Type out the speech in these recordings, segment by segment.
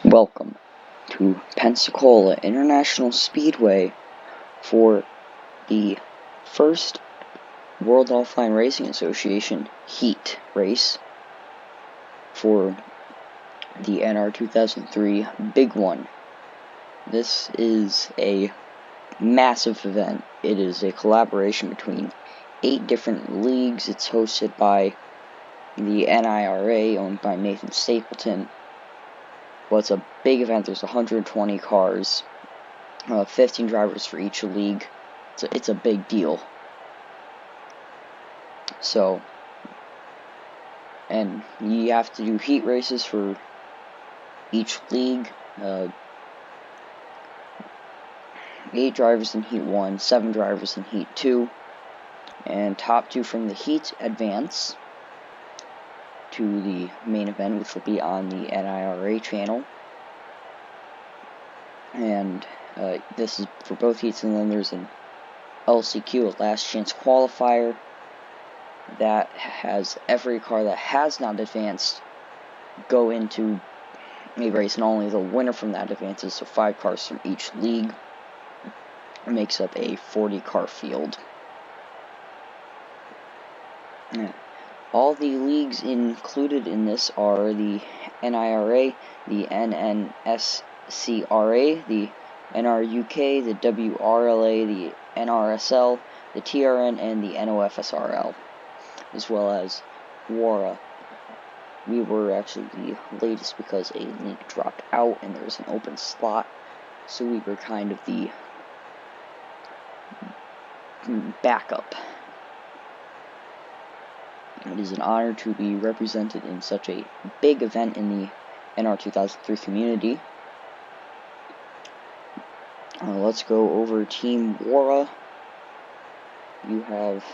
Welcome to Pensacola International Speedway for the first World Offline Racing Association Heat race for the NR2003 Big One. This is a massive event. It is a collaboration between 8 different leagues. It's hosted by the NIRA, owned by Nathan Stapleton. Well, it's a big event. There's 120 cars, 15 drivers for each league. It's a big deal. So, and you have to do heat races for each league. 8 drivers in Heat 1, 7 drivers in Heat 2, and top 2 from the heat advance to the main event, which will be on the NIRA channel. And this is for both heats, and then there's an LCQ, a last chance qualifier, that has every car that has not advanced go into a race, and only the winner from that advances. So 5 cars from each league makes up a 40 car field. All the leagues included in this are the NIRA, the NNSCRA, the NRUK, the WRLA, the NRSL, the TRN, and the NOFSRL, as well as WORA. We were actually the latest because a league dropped out and there was an open slot, so we were kind of the backup. It is an honor to be represented in such a big event in the NR2003 community. Let's go over Team WORA. You have...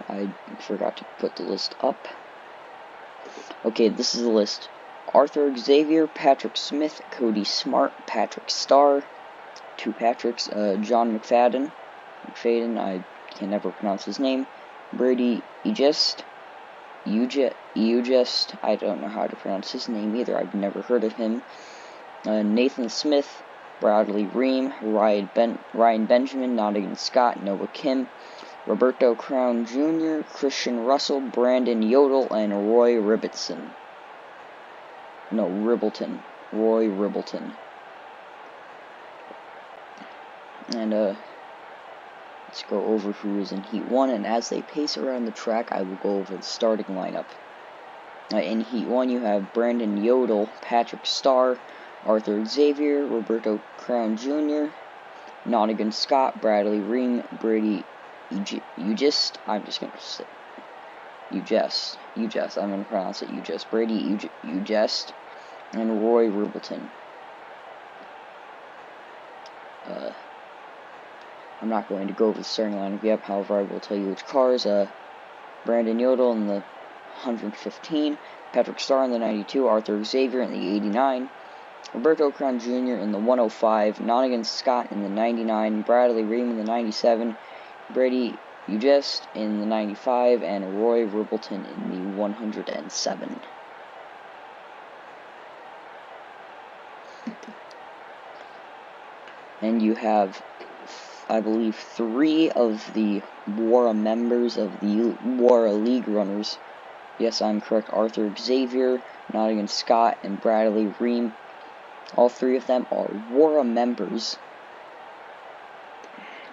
I forgot to put the list up. Okay, this is the list. Arthur Xavier, Patrick Smith, Cody Smart, Patrick Starr, 2 Patricks, John McFadden, I can never pronounce his name, Brady Ugest, I don't know how to pronounce his name either, I've never heard of him, Nathan Smith, Bradley Ream, Ryan Benjamin, Nottingham Scott, Noah Kim, Roberto Crown Jr., Christian Russell, Brandon Yodel, and Roy Ribbleton. Roy Ribbleton. And, let's go over who is in Heat 1, and as they pace around the track, I will go over the starting lineup. In Heat 1, you have Brandon Yodel, Patrick Starr, Arthur Xavier, Roberto Crown Jr., Nottingham Scott, Bradley Ream, Brady Ugest, I'm just going to say Ugest, I'm going to pronounce it Ugest, Brady Ugest, and Roy Ribbleton. I'm not going to go over the starting lineup yet, however I will tell you which cars. Brandon Yodel in the 115, Patrick Starr in the 92, Arthur Xavier in the 89, Roberto Crown Jr. in the 105, Nottingham Scott in the 99, Bradley Ream in the 97, Brady Ugest in the 95, and Roy Ribbleton in the 107. And you have, I believe, 3 of the WORA members of the WORA League runners. Yes, I'm correct. Arthur Xavier, Nottingham Scott, and Bradley Ream. All 3 of them are WORA members.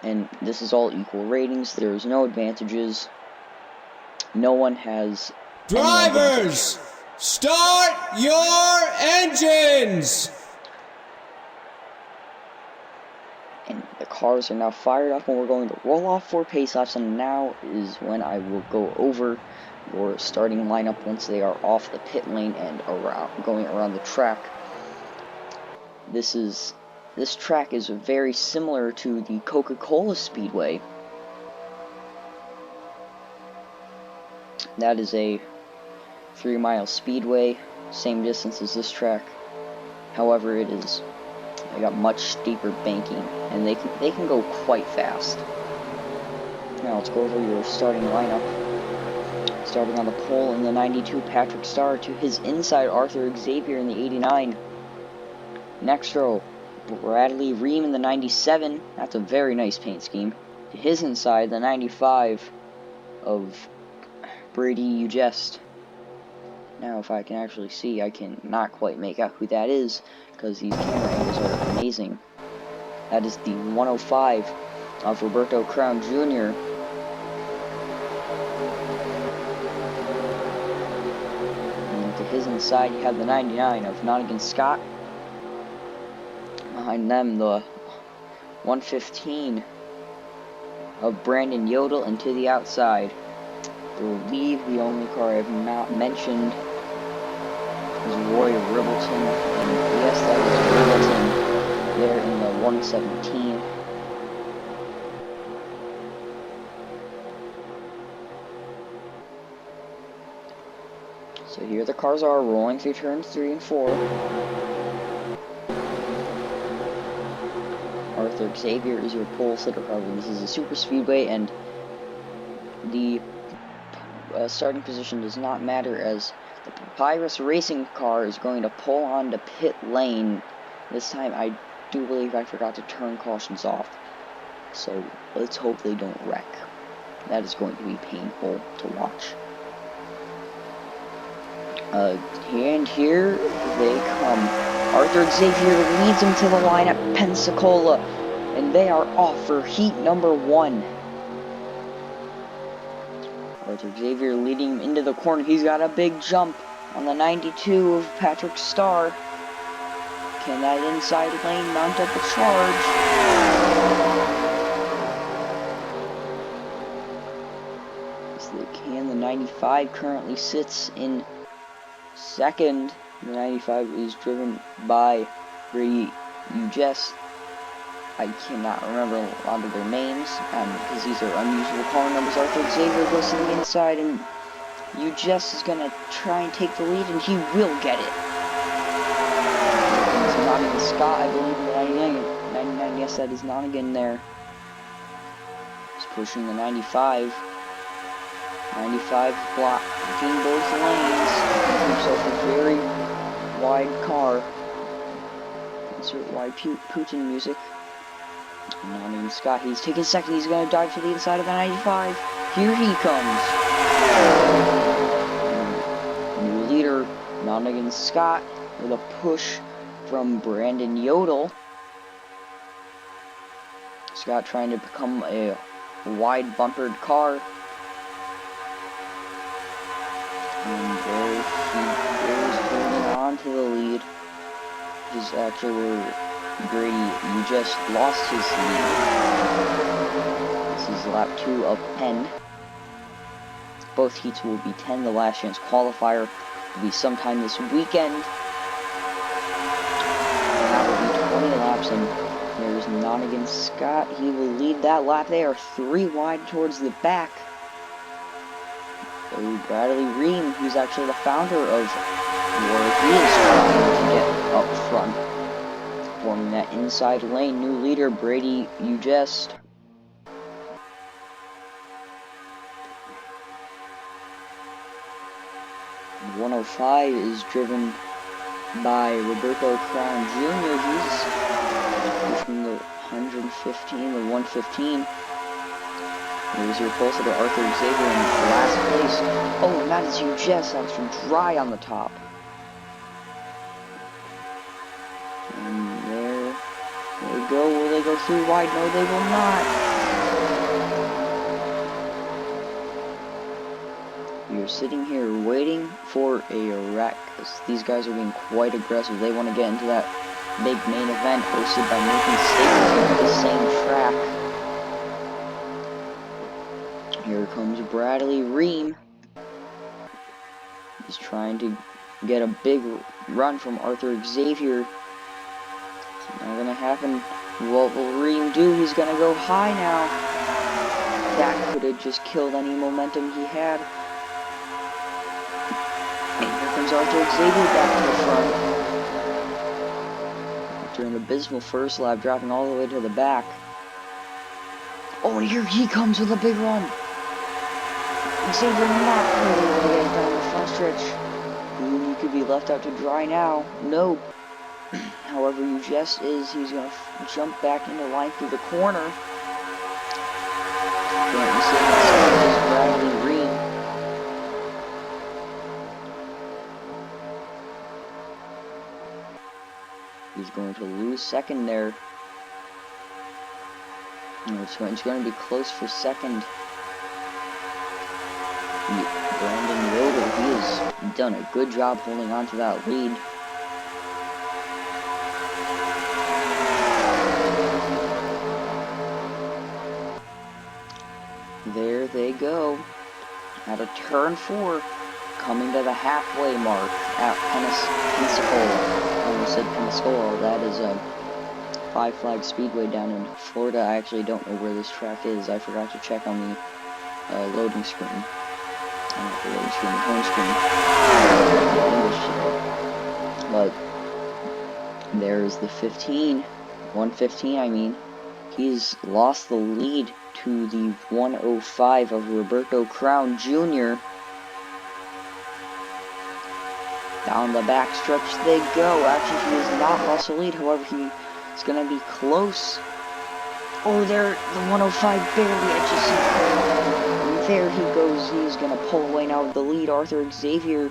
And this is all equal ratings. There's no advantages. No one has... Drivers, start your engines! And the cars are now fired up, and we're going to roll off 4 pace laps, and now is when I will go over your starting lineup once they are off the pit lane and going around the track. This track is very similar to the Coca-Cola Speedway. That is a 3-mile speedway, same distance as this track. However, they got much steeper banking, and they can go quite fast. Now let's go over your starting lineup. Starting on the pole in the 92, Patrick Starr. To his inside, Arthur Xavier in the 89. Next row, Bradley Ream in the 97. That's a very nice paint scheme. To his inside, the 95 of Brady Ugest. Now, if I can actually see, I can not quite make out who that is, because these camera angles are amazing. That is the 105 of Roberto Crown Jr. And to his inside, you have the 99 of Nottingham Scott. Behind them, the 115 of Brandon Yodel, and to the outside, I believe the only car I have not mentioned is Roy Ribbleton, and yes, that is Ribbleton there in the 117. So here the cars are rolling through turns 3 and 4. Arthur Xavier is your pole sitter. However, this is a super speedway, and the starting position does not matter, as the Papyrus racing car is going to pull onto pit lane. This time I do believe I forgot to turn cautions off, so let's hope they don't wreck. That is going to be painful to watch. And here they come. Arthur Xavier leads him to the line at Pensacola, and they are off for heat number 1. Arthur Xavier leading him into the corner. He's got a big jump on the 92 of Patrick Starr. Can that inside lane mount up a charge? Yes, they can. The 95 currently sits in second. The 95 is driven by Brady Ugest. I cannot remember a lot of their names, because these are unusual car numbers. Arthur Xavier goes to the inside, and Ugest is going to try and take the lead, and he will get it. It's Nottingham Scott, I believe, in the 99, yes, that is Nottingham there. He's pushing the 95. 95 blocking both lanes. Himself a very wide car. Insert wide Putin music. Nottingham Scott, he's taking second. He's going to dive to the inside of the 95. Here he comes. New leader, Nottingham Scott, with a push from Brandon Yodel. Scott trying to become a wide bumpered car. And there he is holding on to the lead. This is actually where Brady, you just lost his lead. This is lap 2 of 10. Both heats will be 10. The last chance qualifier will be sometime this weekend. And that will be 20 laps, and there's Nottingham Scott. He will lead that lap. They are 3 wide towards the back. So Bradley Ream, who's actually the founder of WORA, he is trying to get up front. Forming that inside lane, new leader Brady Ugest. And 105 is driven by Roberto Crown Jr. He's pushing the 115, the 115. There's your pole sitter Arthur Xavier in last place. Oh, and that is Ugest. That was from dry on the top. And there they go. Will they go through wide? No, they will not. You're sitting here waiting for a wreck, because these guys are being quite aggressive. They want to get into that big main event hosted by Nathan Staples on the same track. Here comes Bradley Ream. He's trying to get a big run from Arthur Xavier. It's not going to happen. What will Ream do? He's going to go high now. That could have just killed any momentum he had. And here comes Arthur Xavier back to the front. After an abysmal first lap, dropping all the way to the back. Oh, and here he comes with a big run. Xavier not really able to get it down the front stretch. He could be left out to dry now. No. However, Ujest is. He's going to jump back into line through the corner. Can't miss it. So is Bradley Reed. He's going to lose second there. It's going to be close for second. Brandon Yoder, he has done a good job holding on to that lead. There they go. At a turn 4, coming to the halfway mark at Pensacola. I almost said Pensacola. That is a Five Flag Speedway down in Florida. I actually don't know where this track is. I forgot to check on the loading screen. Not the loading screen, the home screen. But there's the 115 I mean. He's lost the lead to the 105 of Roberto Crown Jr. Down the back stretch they go. Actually, he has not lost the lead. However, he is going to be close. Oh, there, the 105 barely edges him. There he goes. He's going to pull away now with the lead. Arthur Xavier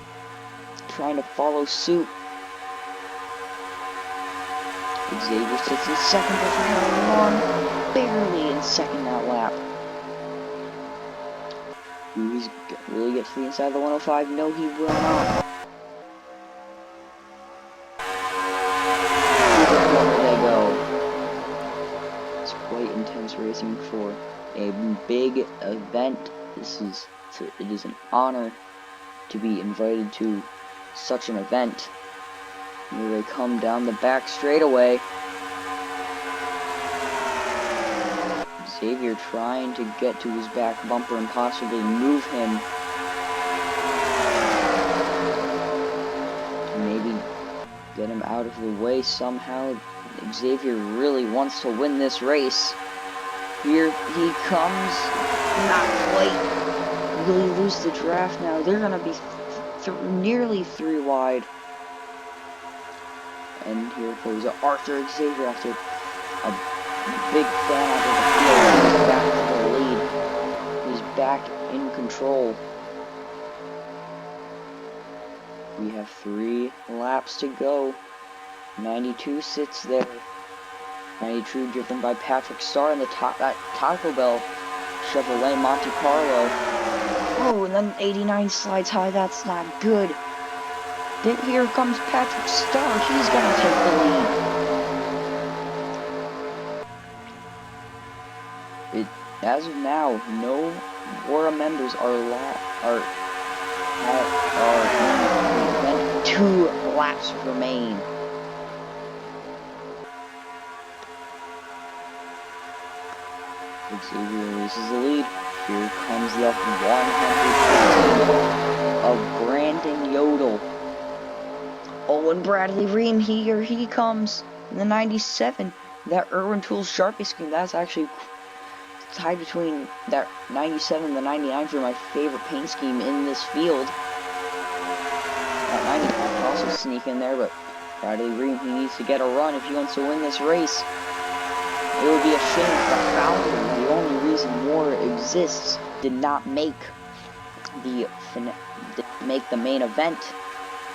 trying to follow suit. Xavier sits in second, but for how long? Barely in second that lap. Will he get to the inside of the 105? No, he will not. There they go. It's quite intense racing for a big event. It is an honor to be invited to such an event. Here they come down the back straightaway. Xavier trying to get to his back bumper and possibly move him. Maybe get him out of the way somehow. Xavier really wants to win this race. Here he comes. Not quite. Will he lose the draft now? They're going to be nearly 3 wide. And here goes Arthur Xavier after a big fan out of the field. He's back to the lead. He's back in control. We have 3 laps to go. 92 sits there. 92 driven by Patrick Starr in the Taco Bell Chevrolet Monte Carlo. Oh, and then 89 slides high. That's not good. Then here comes Patrick Starr. He's gonna take the lead. As of now, no WORA members are in the event. 2 laps remain. Xavier loses the lead. Here comes the 115 of Brandon Yodel. Oh, and Bradley Ream, here he comes. In the 97, that Irwin Tools Sharpie scheme, that's actually tied between that 97 and the 99 for my favorite paint scheme in this field. That 95 can also sneak in there, but Bradley Ream, he needs to get a run if he wants to win this race. It would be a shame if the founder, the only reason WORA exists, did not make the main event.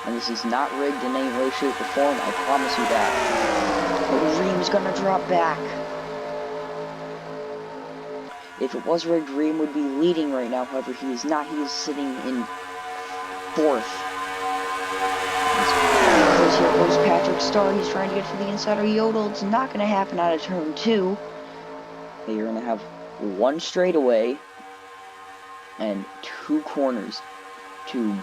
And this is not rigged in any way, shape, or form, I promise you that. But Ream's gonna drop back. If it was rigged, Ream would be leading right now. However, he is not. He is sitting in 4th. Here goes Patrick Starr. He's trying to get to the inside of Yodel. It's not going to happen out of turn 2. They are going to have 1 straightaway and 2 corners to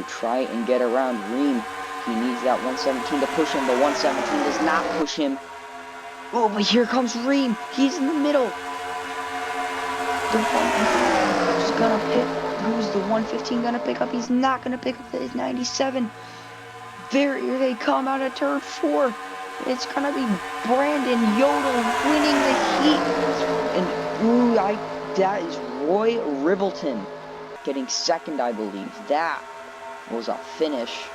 try and get around Ream. He needs that 117 to push him. The 117 does not push him. Oh, but here comes Ream. He's in the middle. Who's going to pick? Who's the 115 going to pick up? He's not going to pick up the 97. Here they come out of turn 4. It's going to be Brandon Yodel winning the heat. And, ooh, that is Roy Ribbleton getting second, I believe. That was a finish.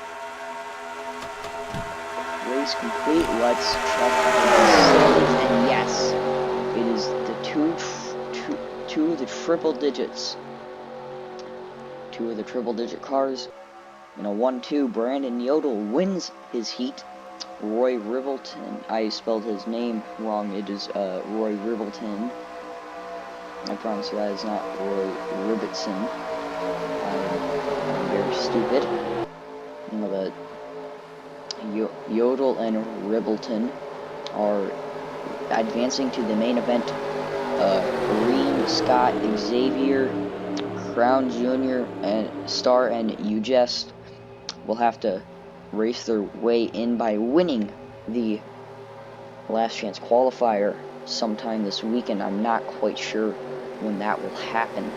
Race complete. Let's check the standings, and yes, it is the two of the triple digits. Two of the triple digit cars. In a 1-2, Brandon Yodel wins his heat. Roy Ribbleton, I spelled his name wrong. It is Roy Ribbleton. I promise you that is not Roy Ribbitson. I'm very stupid. You know, the Yodel and Ribbleton are advancing to the main event. Reed, Scott, Xavier, Crown Jr., and Star and Ujest will have to race their way in by winning the last chance qualifier sometime this weekend. I'm not quite sure when that will happen.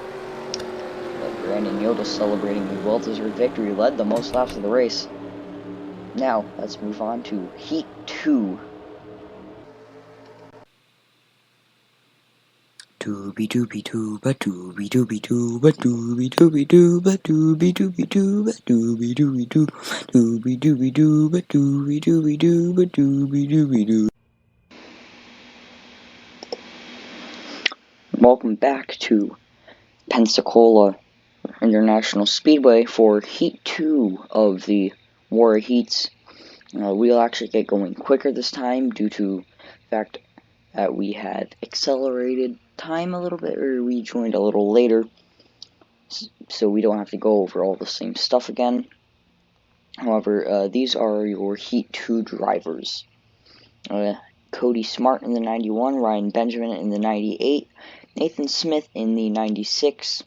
But Brandon Yodel, celebrating a well-deserved victory, led the most laps of the race. Now, let's move on to Heat 2. Dooby dooby doo ba dooby dooby doo ba dooby dooby doo ba dooby dooby doo ba dooby dooby doo dooby dooby doo ba dooby dooby doo ba dooby dooby doo. Welcome back to Pensacola International Speedway for Heat 2 of the WORA Heats. We'll actually get going quicker this time due to the fact that we had accelerated time a little bit, or we joined a little later, so we don't have to go over all the same stuff again. However, these are your Heat 2 drivers. Cody Smart in the 91, Ryan Benjamin in the 98, Nathan Smith in the 96,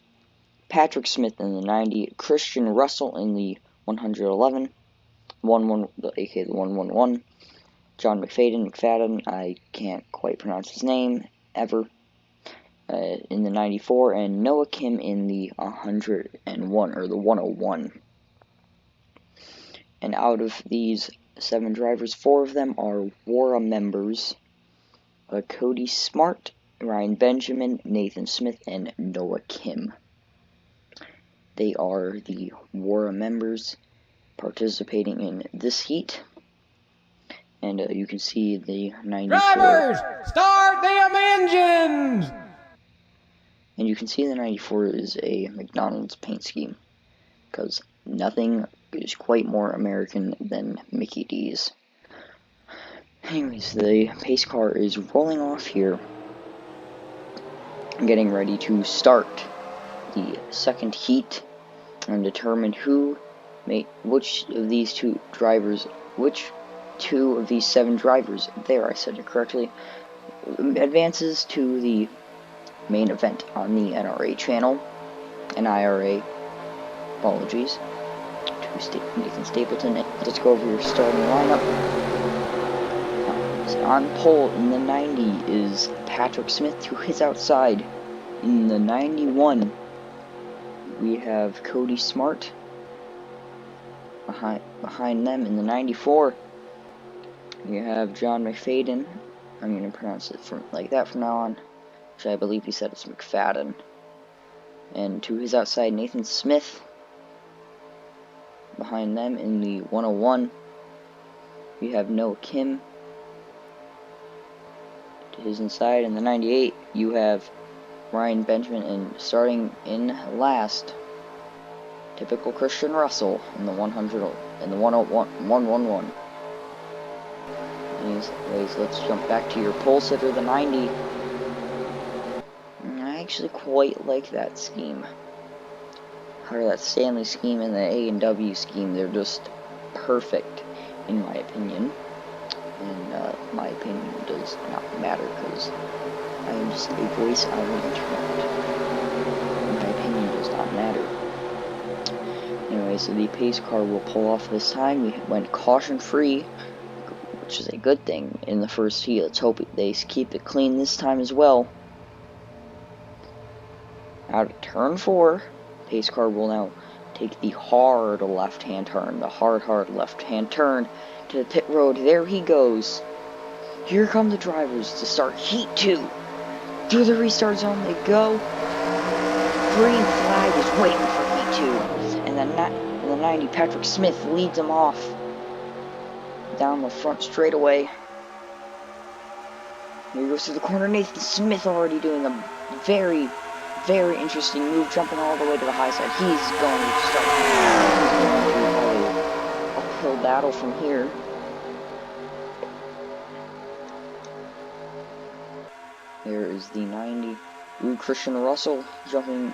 Patrick Smith in the 90, Christian Russell in the 111, aka the 111, John McFadden, I can't quite pronounce his name, ever, in the 94, and Noah Kim in the 101, or the 101. And out of these 7 drivers, 4 of them are WORA members. Cody Smart, Ryan Benjamin, Nathan Smith, and Noah Kim. They are the WORA members participating in this heat. And you can see the 94. Drivers, start them engines! And you can see the 94 is a McDonald's paint scheme, because nothing is quite more American than Mickey D's. Anyways, the pace car is rolling off here, getting ready to start the second heat and determine which of these 7 drivers, there I said it correctly, advances to the main event on the NRA channel, NIRA, apologies, to Nathan Stapleton. Let's go over your starting lineup. On pole in the 90 is Patrick Smith, to his outside. In the 91, we have Cody Smart. Behind them in the 94, you have John McFadden. I'm going to pronounce it like that from now on, which I believe he said it's McFadden. And to his outside, Nathan Smith. Behind them in the 101, we have Noah Kim. To his inside in the 98, you have Ryan Benjamin, and starting in last, typical Christian Russell in the 111. Anyways, let's jump back to your pole sitter, the 90. I actually quite like that scheme. Or that Stanley scheme and the A&W scheme. They're just perfect, in my opinion. And my opinion does not matter, because I am just a voice on the internet. My opinion does not matter. Anyway, so the pace car will pull off this time. We went caution-free, which is a good thing in the first heat. Let's hope they keep it clean this time as well. Out of turn 4, pace car will now take the hard left-hand turn. The hard left-hand turn to the pit road. There he goes. Here come the drivers to start Heat 2. Through the restart zone they go. green flag is waiting for Heat 2. And the 90, Patrick Smith leads him off down the front straightaway. Here he goes to the corner. Nathan Smith already doing a very, very interesting move, jumping all the way to the high side. He's going to have an uphill battle from here. There is the 90. Ooh, Christian Russell jumping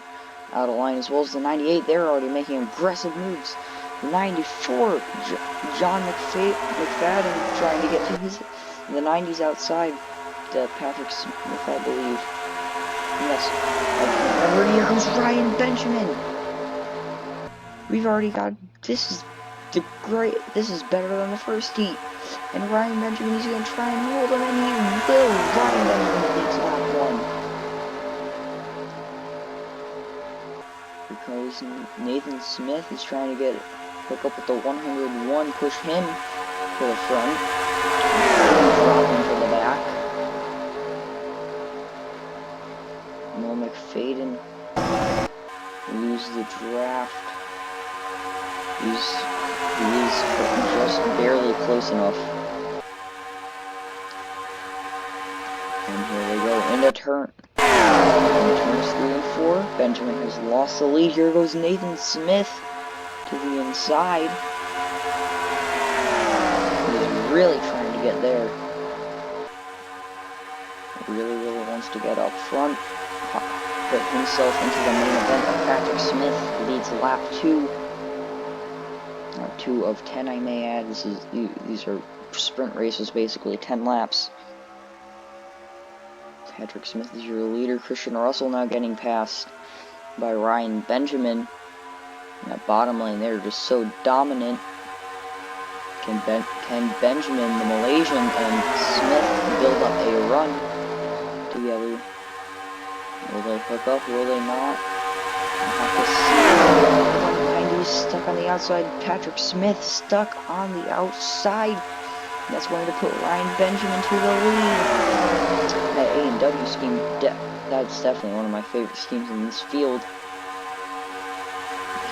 out of line, as well as the 98. They're already making aggressive moves. The 94, John McFadden trying to get to his. The 90's outside. Patrick Smith, I believe. Yes. And here comes Ryan Benjamin. We've already got. This is better than the first heat. And Ryan Benjamin, he's going to try and hold him, and he will. Ryan Benjamin leads lap 1. Because Nathan Smith is trying to hook up with the 101, push him to the front, drop him to the back. Noah McFadden lose the draft. He's just barely close enough. And here they go into turn. Turns 3 and 4. Benjamin has lost the lead. Here goes Nathan Smith to the inside. He's really trying to get there. Really wants to get up front. Put himself into the main event. Patrick Smith leads lap 2. 2 of 10, I may add. These are sprint races, basically 10 laps. Patrick Smith is your leader. Christian Russell now getting passed by Ryan Benjamin. That bottom lane there just so dominant. Can Benjamin, the Malaysian, and Smith build up a run together? Will they hook up? Will they not? I'll have to see. 190 stuck on the outside. Patrick Smith stuck on the outside. That's going to put Ryan Benjamin to the lead. That A&W scheme, that's definitely one of my favorite schemes in this field.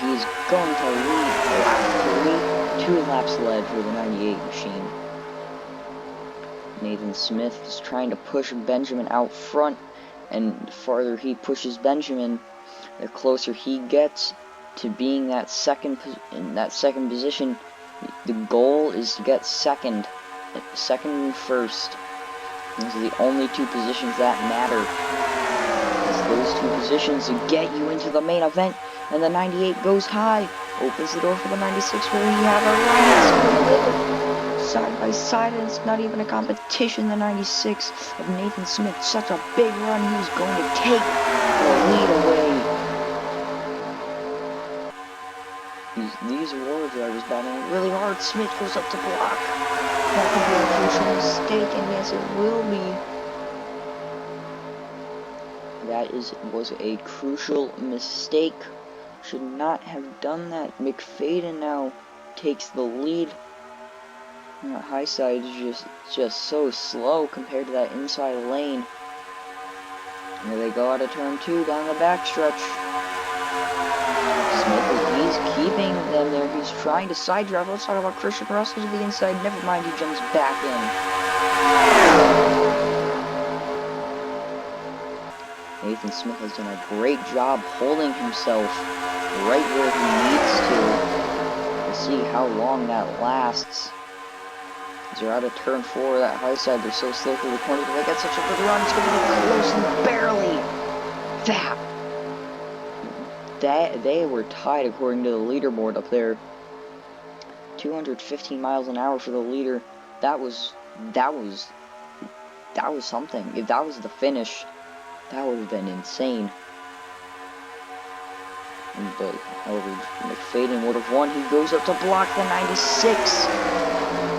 He's going to lead lap 3. 2 laps led for the 98 machine. Nathan Smith is trying to push Benjamin out front. And the farther he pushes Benjamin, the closer he gets to being in that second position. The goal is to get second and first. Those are the only 2 positions that matter. It's those 2 positions to get you into the main event. And the 98 goes high, opens the door for the 96, where we have a run. Side by side, and it's not even a competition. The 96 of Nathan Smith, such a big run, he's going to take the lead away. These WORA drivers battling really hard. Smith goes up to block. That could be a crucial mistake, and yes, it will be. That was a crucial mistake. Should not have done that. McFadden now takes the lead. That high side is just so slow compared to that inside lane. Here they go out of turn 2 down the backstretch. Smith, he's keeping them there. He's trying to side drive. Let's talk about Christian Russell to the inside. Never mind, he jumps back in. Nathan Smith has done a great job holding himself right where he needs to. We'll see how long that lasts. They're out of turn 4, that high side, they're so slow through the corners, but they got such a good run, it's going to be close and barely. They were tied according to the leaderboard up there. 215 miles an hour for the leader. That was something. If that was the finish, that would have been insane. But however, McFadden would have won. He goes up to block the 96.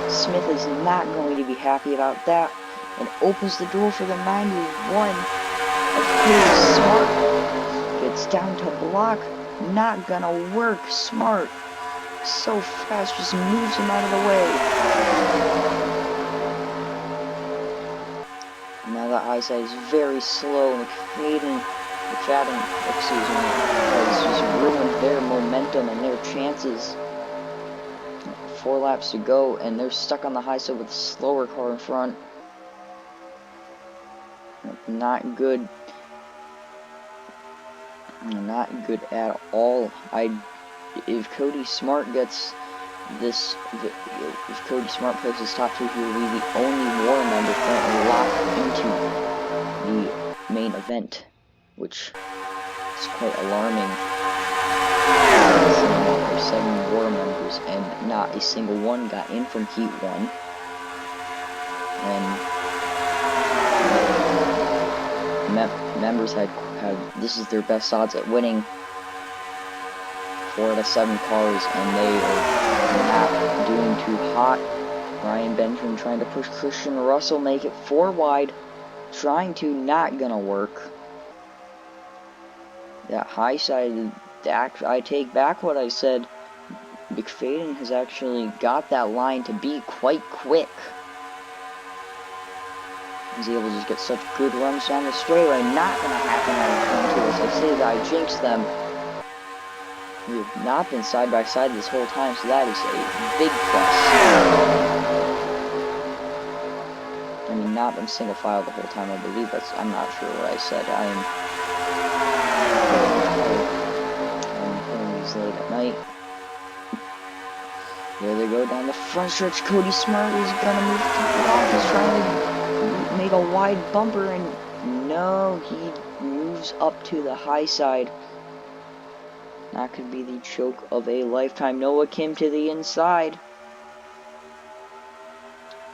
Smith is not going to be happy about that, and opens the door for the 91. Smart gets down to block. Not gonna work. Smart, so fast, just moves him out of the way. Now the high side is very slow. McFadden McFadden, has just ruined their momentum and their chances. 4 laps to go, and they're stuck on the high side with a slower car in front. Not good. Not good at all. If Cody Smart gets this, if Cody Smart places top 2, he will be the only WORA member currently locked into the main event, which is quite alarming. There's 7 WORA members, and not a single one got in from Heat 1. And members had this is their best odds at winning 4 out of 7 cars, and they are not doing too hot. Ryan Benjamin trying to push Christian Russell, make it 4 wide, trying to, not gonna work. That high side, I take back what I said. McFadden has actually got that line to be quite quick. He's able to just get such good runs down the straightaway. Not going to happen on turn 2. As I say that, I jinxed them. We have not been side by side this whole time, so that is a big plus. I mean, not been single file the whole time, I believe. I'm not sure what I said. I'm playing these late at night. There they go down the front stretch. Cody Smart is going to move to the off. He's trying to make a wide bumper, and no, he moves up to the high side. That could be the choke of a lifetime. Noah Kim to the inside.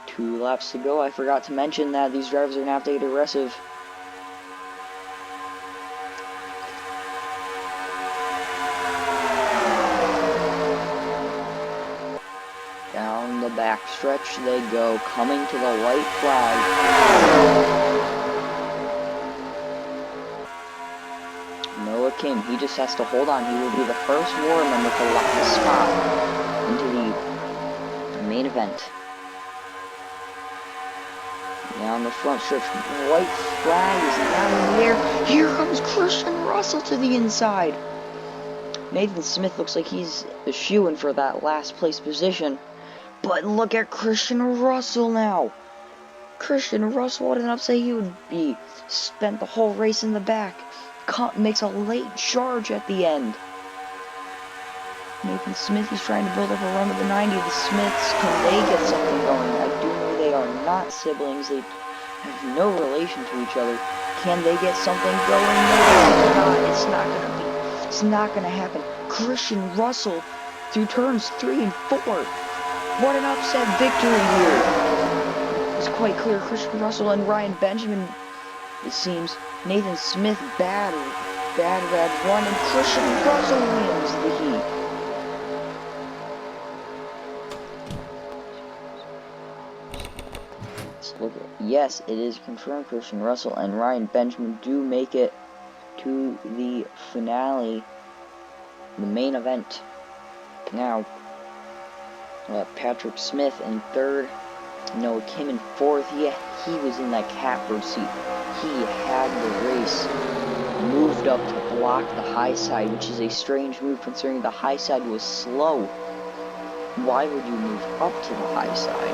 2 laps to go. I forgot to mention that these drivers are going to have to get aggressive. Down the back stretch they go, coming to the white flag. Noah Kim, he just has to hold on. He will be the first WORA member to lock the spot into the main event. Down the front stretch, white flag is now in the air. Here comes Christian Russell to the inside. Nathan Smith looks like he's a shoo-in for that last place position. But look at Christian Russell now. Christian Russell, what an upset he would be. Spent the whole race in the back. Makes a late charge at the end. Nathan Smith, he's trying to build up a run to the 90. The Smiths, can they get something going? I do know they are not siblings. They have no relation to each other. Can they get something going? No, it's not. It's not gonna happen. Christian Russell through turns 3 and 4. What an upset victory here. It's quite clear Christian Russell and Ryan Benjamin, it seems. Nathan Smith bad run, and Christian Russell wins the heat. Let's look at, yes, it is confirmed Christian Russell and Ryan Benjamin do make it to the finale, the main event. Now, Patrick Smith in 3rd, Noah Kim in 4th. He was in that catbird seat. He had the race moved up to block the high side, which is a strange move considering the high side was slow. Why would you move up to the high side?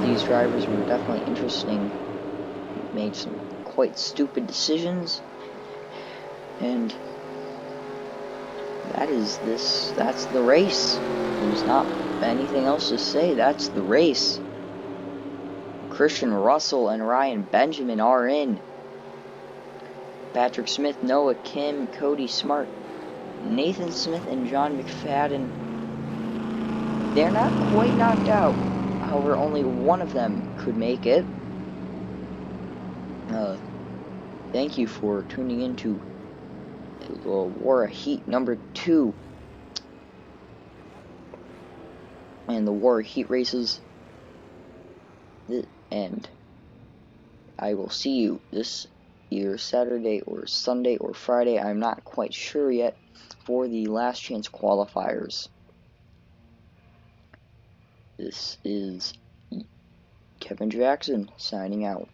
These drivers were definitely interesting. Made some quite stupid decisions, and that's the race. There's not anything else to say. That's the race. Christian Russell and Ryan Benjamin are in. Patrick Smith, Noah Kim, Cody Smart, Nathan Smith, and John McFadden. They're not quite knocked out. However, only one of them could make it. Thank you for tuning in to WORA Heat number 2. And the WORA Heat races. And I will see you this either Saturday or Sunday or Friday. I'm not quite sure yet for the last chance qualifiers. This is Kevin Jackson signing out.